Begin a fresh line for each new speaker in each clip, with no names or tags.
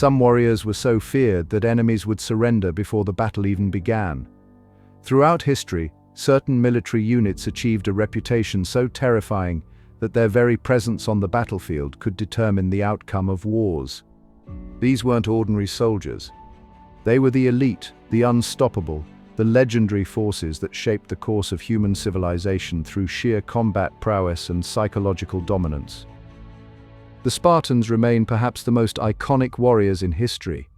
Some warriors were so feared that enemies would surrender before the battle even began. Throughout history, certain military units achieved a reputation so terrifying that their very presence on the battlefield could determine the outcome of wars. These weren't ordinary soldiers. They were the elite, the unstoppable, the legendary forces that shaped the course of human civilization through sheer combat prowess and psychological dominance. The Spartans remain perhaps the most iconic warriors in history.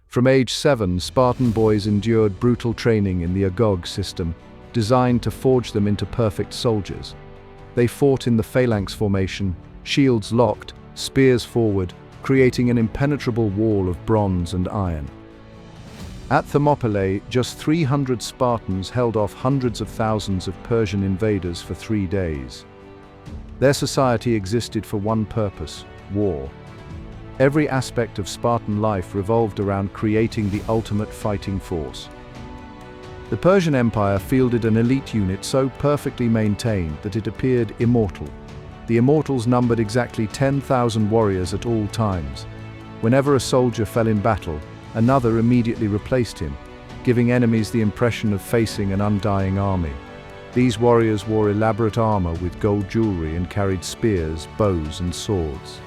From age 7, Spartan boys endured brutal training in the Agog system, designed to forge them into perfect soldiers. They fought in the phalanx formation, shields locked, spears forward, creating an impenetrable wall of bronze and iron. At Thermopylae, just 300 Spartans held off hundreds of thousands of Persian invaders for 3 days. Their society existed for one purpose: war. Every aspect of Spartan life revolved around creating the ultimate fighting force. The Persian Empire fielded an elite unit so perfectly maintained that it appeared immortal. The Immortals numbered exactly 10,000 warriors at all times. Whenever a soldier fell in battle, another immediately replaced him, giving enemies the impression of facing an undying army. These warriors wore elaborate armor with gold jewelry and carried spears, bows, and swords.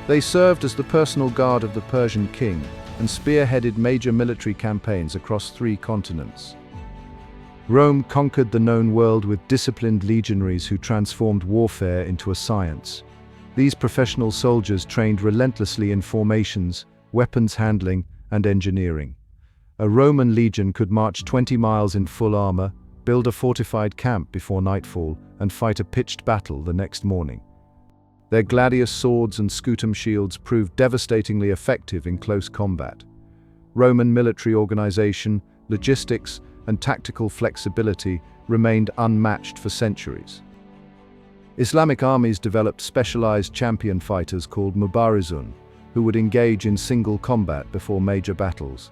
They served as the personal guard of the Persian king and spearheaded major military campaigns across 3 continents. Rome conquered the known world with disciplined legionaries who transformed warfare into a science. These professional soldiers trained relentlessly in formations, weapons handling, and engineering. A Roman legion could march 20 miles in full armor, build a fortified camp before nightfall, and fight a pitched battle the next morning. Their gladius swords and scutum shields proved devastatingly effective in close combat. Roman military organization, logistics, and tactical flexibility remained unmatched for centuries. Islamic armies developed specialized champion fighters called Mubarizun, who would engage in single combat before major battles.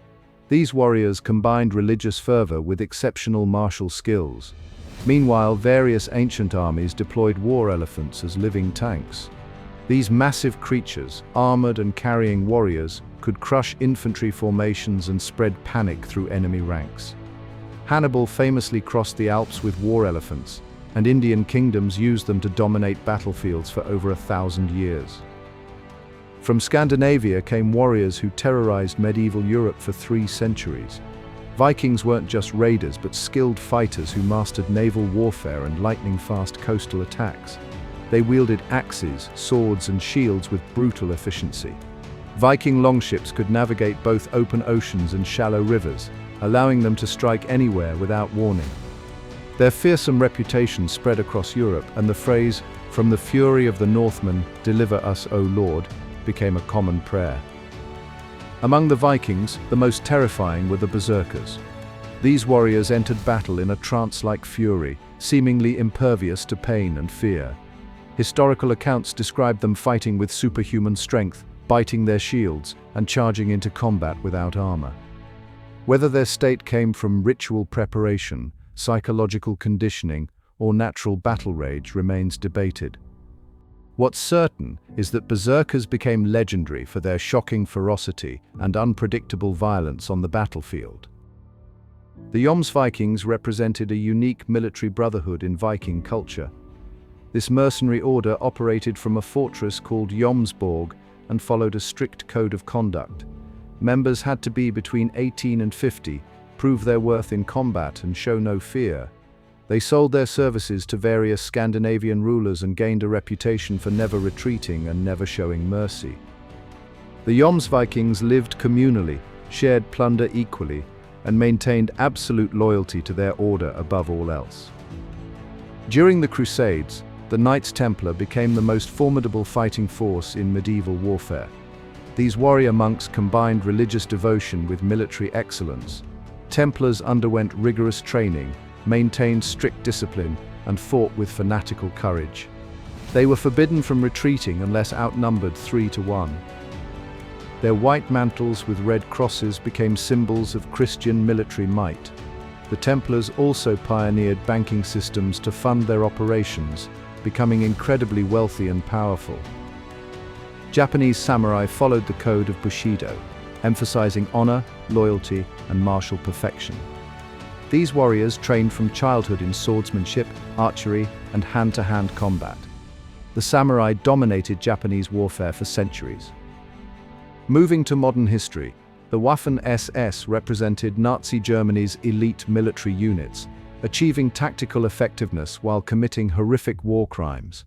These warriors combined religious fervor with exceptional martial skills. Meanwhile, various ancient armies deployed war elephants as living tanks. These massive creatures, armored and carrying warriors, could crush infantry formations and spread panic through enemy ranks. Hannibal famously crossed the Alps with war elephants, and Indian kingdoms used them to dominate battlefields for over 1,000 years. From Scandinavia came warriors who terrorized medieval Europe for 3 centuries. Vikings weren't just raiders but skilled fighters who mastered naval warfare and lightning-fast coastal attacks. They wielded axes, swords, and shields with brutal efficiency. Viking longships could navigate both open oceans and shallow rivers, allowing them to strike anywhere without warning. Their fearsome reputation spread across Europe, and the phrase, "From the fury of the Northmen, deliver us, O Lord," became a common prayer. Among the Vikings, the most terrifying were the Berserkers. These warriors entered battle in a trance-like fury, seemingly impervious to pain and fear. Historical accounts describe them fighting with superhuman strength, biting their shields, and charging into combat without armor. Whether their state came from ritual preparation, psychological conditioning, or natural battle rage remains debated. What's certain is that Berserkers became legendary for their shocking ferocity and unpredictable violence on the battlefield. The Jomsvikings represented a unique military brotherhood in Viking culture. This mercenary order operated from a fortress called Jomsborg and followed a strict code of conduct. Members had to be between 18 and 50, prove their worth in combat, and show no fear. They sold their services to various Scandinavian rulers and gained a reputation for never retreating and never showing mercy. The Jomsvikings lived communally, shared plunder equally, and maintained absolute loyalty to their order above all else. During the Crusades, the Knights Templar became the most formidable fighting force in medieval warfare. These warrior monks combined religious devotion with military excellence. Templars underwent rigorous training, maintained strict discipline, and fought with fanatical courage. They were forbidden from retreating unless outnumbered 3 to 1. Their white mantles with red crosses became symbols of Christian military might. The Templars also pioneered banking systems to fund their operations, becoming incredibly wealthy and powerful. Japanese samurai followed the code of Bushido, emphasizing honor, loyalty, and martial perfection. These warriors trained from childhood in swordsmanship, archery, and hand-to-hand combat. The samurai dominated Japanese warfare for centuries. Moving to modern history, the Waffen-SS represented Nazi Germany's elite military units, achieving tactical effectiveness while committing horrific war crimes.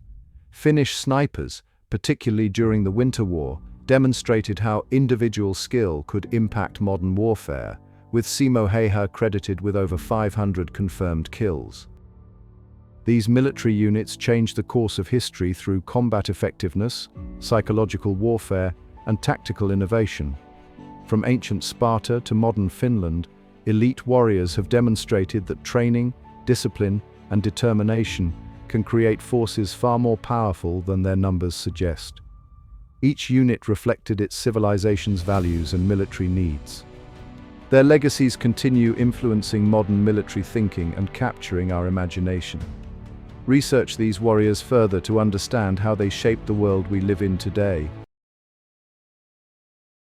Finnish snipers, particularly during the Winter War, demonstrated how individual skill could impact modern warfare, with Simo Heiha credited with over 500 confirmed kills. These military units changed the course of history through combat effectiveness, psychological warfare, and tactical innovation. From ancient Sparta to modern Finland, elite warriors have demonstrated that training, discipline, and determination can create forces far more powerful than their numbers suggest. Each unit reflected its civilization's values and military needs. Their legacies continue influencing modern military thinking and capturing our imagination. Research these warriors further to understand how they shaped the world we live in today.